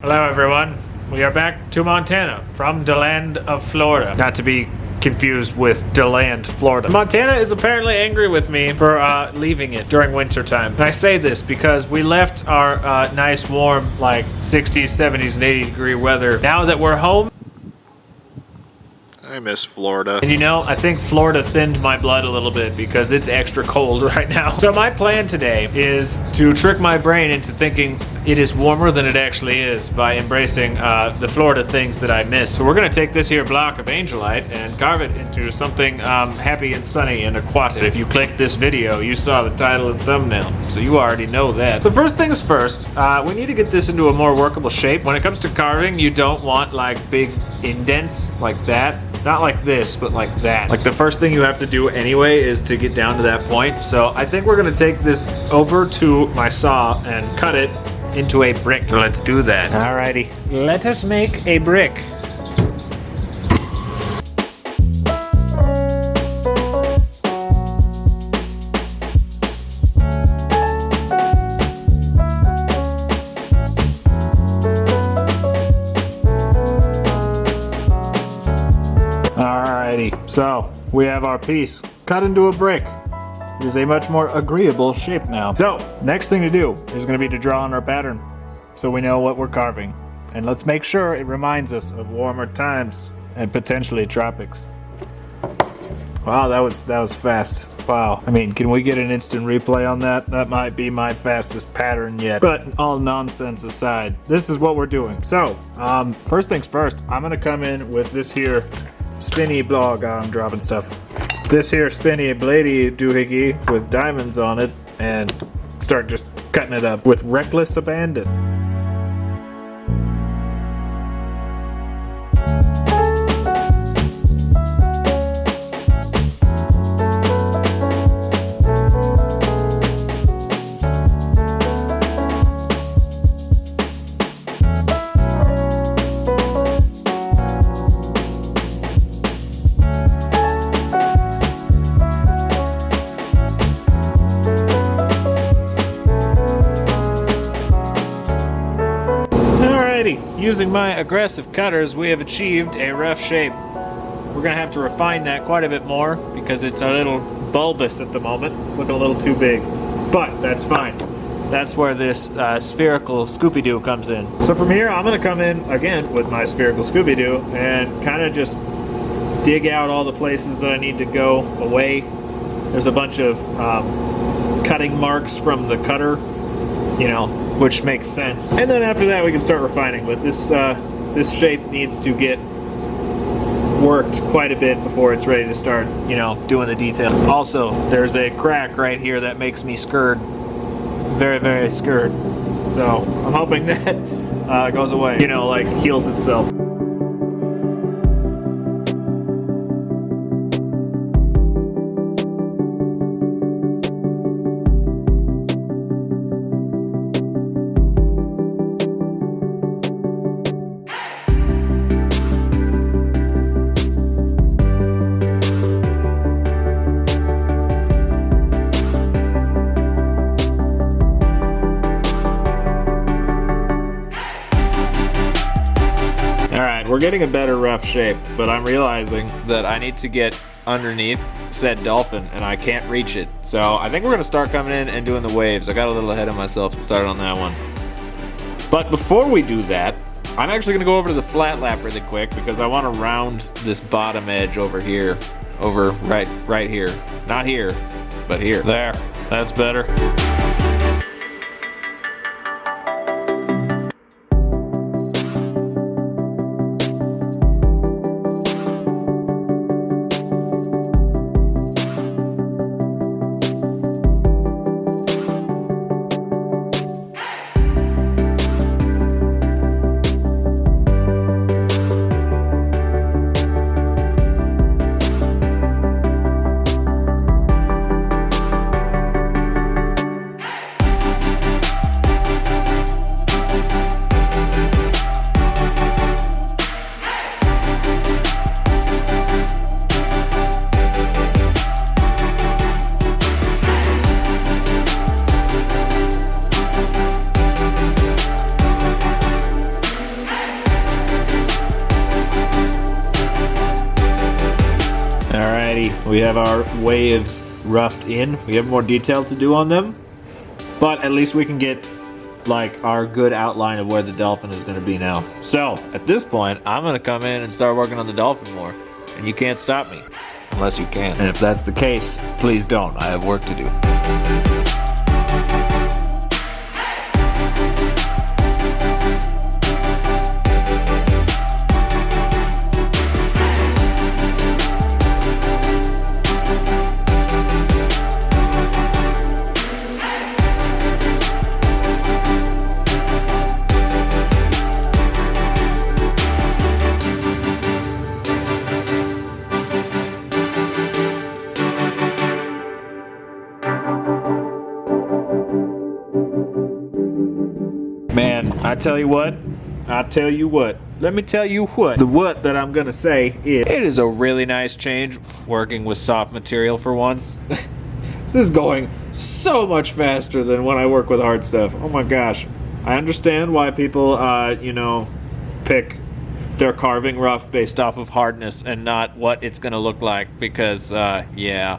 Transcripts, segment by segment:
Hello everyone, we are back to Montana from the land of Florida. Not to be confused with DeLand, Florida. Montana is apparently angry with me for leaving it during winter time. And I say this because we left our nice warm like 60s, 70s, and 80 degree weather. Now that we're home, I miss Florida. and you know, I think Florida thinned my blood a little bit because it's extra cold right now. So my plan today is to trick my brain into thinking it is warmer than it actually is by embracing the Florida things that I miss. So we're gonna take this here block of Angelite and carve it into something happy and sunny and aquatic. If you clicked this video, you saw the title and thumbnail, so you already know that. So first things first, we need to get this into a more workable shape. When it comes to carving, you don't want like big indents like that. Not like this, but like that. Like the first thing you have to do anyway is to get down to that point. So I think we're gonna take this over to my saw and cut it into a brick. So let's do that. Alrighty, let us make a brick. Alrighty, so we have our piece cut into a brick. It is a much more agreeable shape now. So, next thing to do is going to be to draw on our pattern so we know what we're carving. And let's make sure it reminds us of warmer times and potentially tropics. Wow, that was fast. Wow. I mean, can we get an instant replay on that? That might be my fastest pattern yet. But all nonsense aside, this is what we're doing. So, first things first, I'm going to come in with this here spinny blog. I'm dropping stuff. This here spinny bladey doohickey with diamonds on it and start just cutting it up with reckless abandon. Using my aggressive cutters, we have achieved a rough shape. We're gonna have to refine that quite a bit more because it's a little bulbous at the moment, looking a little too big, but that's fine. That's where this spherical Scooby-Doo comes in. So from here, I'm gonna come in again with my spherical Scooby-Doo and kind of just dig out all the places that I need to go away. There's a bunch of cutting marks from the cutter, you know, which makes sense. And then after that we can start refining, but this shape needs to get worked quite a bit before it's ready to start, you know, doing the detail. Also, there's a crack right here that makes me scared. Very, very scared. So I'm hoping that goes away, you know, like heals itself. We're getting a better rough shape, but I'm realizing that I need to get underneath said Dolphin and I can't reach it. So I think we're gonna start coming in and doing the waves. I got a little ahead of myself and started on that one. But before we do that, I'm actually gonna go over to the flat lap really quick because I wanna round this bottom edge over here. Over right here. Not here, but here. There, that's better. We have our waves roughed in. We have more detail to do on them, but at least we can get like our good outline of where the Dolphin is going to be now. So at this point, I'm going to come in and start working on the Dolphin more, and you can't stop me unless you can. And if that's the case, please don't. I have work to do. Man, I tell you what. Let me tell you what. The what that I'm gonna say is, it is a really nice change working with soft material for once. This is going so much faster than when I work with hard stuff. Oh my gosh. I understand why people, pick their carving rough based off of hardness and not what it's gonna look like, because, yeah.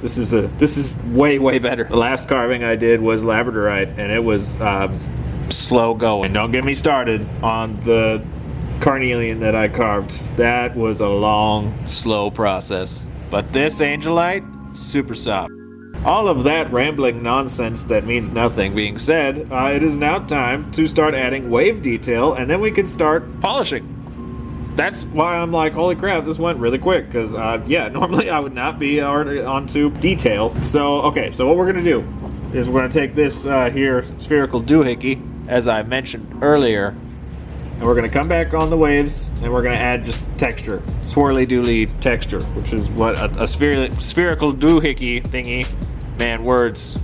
This is way better. The last carving I did was labradorite, and it was, slow going. Don't get me started on the carnelian that I carved. That was a long, slow process. But this Angelite, super soft. All of that rambling nonsense that means nothing being said, it is now time to start adding wave detail, and then we can start polishing. That's why I'm like, holy crap, this went really quick, because, yeah, normally I would not be onto detail. So, okay, so what we're going to do is we're going to take this here spherical doohickey, as I mentioned earlier, and we're going to come back on the waves, and we're going to add just texture, swirly dooly texture, which is what a spherical doohickey thingy, man, words,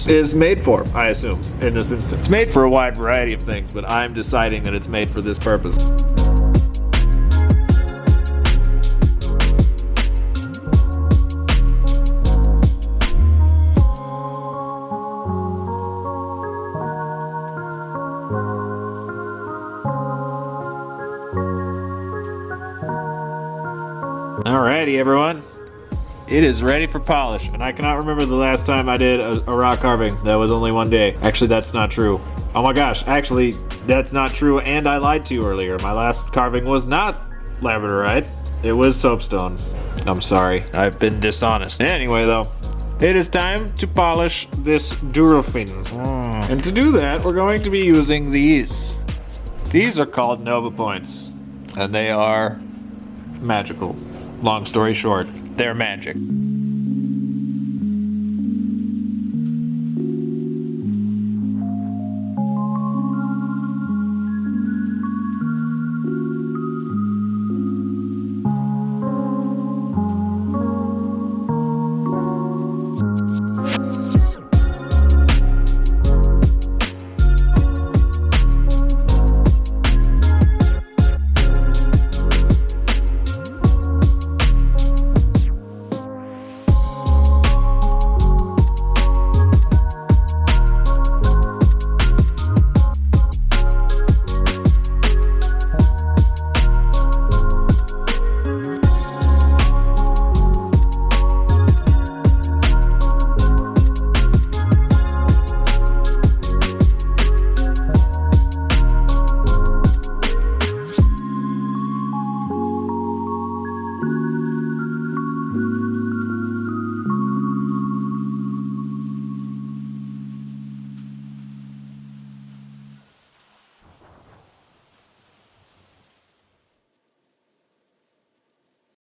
is made for, I assume, in this instance. It's made for a wide variety of things, but I'm deciding that it's made for this purpose. Alrighty, everyone. It is ready for polish, and I cannot remember the last time I did a rock carving. That was only one day. Actually, that's not true. Oh my gosh, actually, that's not true, and I lied to you earlier. My last carving was not labradorite. It was soapstone. I'm sorry. I've been dishonest. Anyway, though, it is time to polish this Dolphin. And to do that, we're going to be using these. These are called Nova Points, and they are magical. Long story short, they're magic.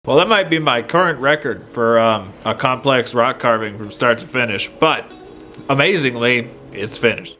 Well, that might be my current record for a complex rock carving from start to finish, but amazingly, it's finished.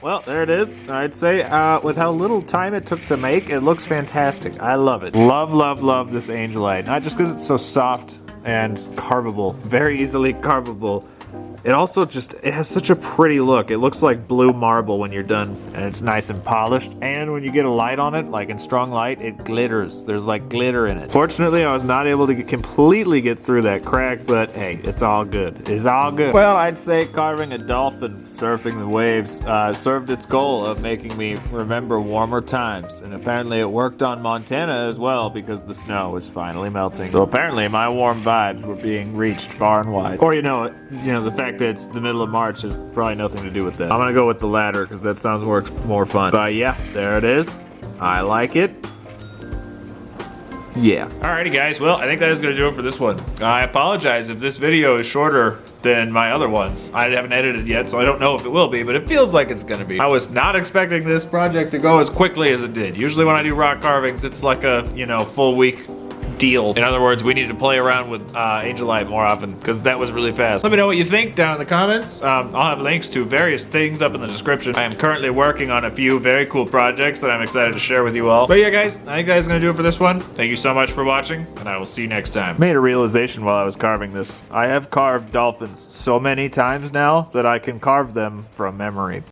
well, there it is. I'd say with how little time it took to make, it looks fantastic. I love it. Love, love, love this Angelite. Not just because it's so soft and carvable, very easily carvable. It also it has such a pretty look. It looks like blue marble when you're done, and it's nice and polished. And when you get a light on it, like in strong light, it glitters. There's like glitter in it. Fortunately, I was not able to completely get through that crack, but hey, it's all good. It's all good. Well, I'd say carving a dolphin surfing the waves served its goal of making me remember warmer times. And apparently it worked on Montana as well because the snow was finally melting. So apparently my warm vibes were being reached far and wide. Or the fact that it's the middle of March has probably nothing to do with that. I'm gonna go with the latter because that sounds more fun. But yeah, there it is. I like it. Yeah. Alrighty guys, well, I think that is gonna do it for this one. I apologize if this video is shorter than my other ones. I haven't edited yet, so I don't know if it will be, but it feels like it's gonna be. I was not expecting this project to go as quickly as it did. Usually when I do rock carvings, it's like a, full week deal. In other words, we need to play around with Angelite more often because that was really fast. Let me know what you think down in the comments. I'll have links to various things up in the description. I am currently working on a few very cool projects that I'm excited to share with you all. But yeah, guys, I think that's gonna do it for this one. Thank you so much for watching, and I will see you next time. Made a realization while I was carving this. I have carved dolphins so many times now that I can carve them from memory.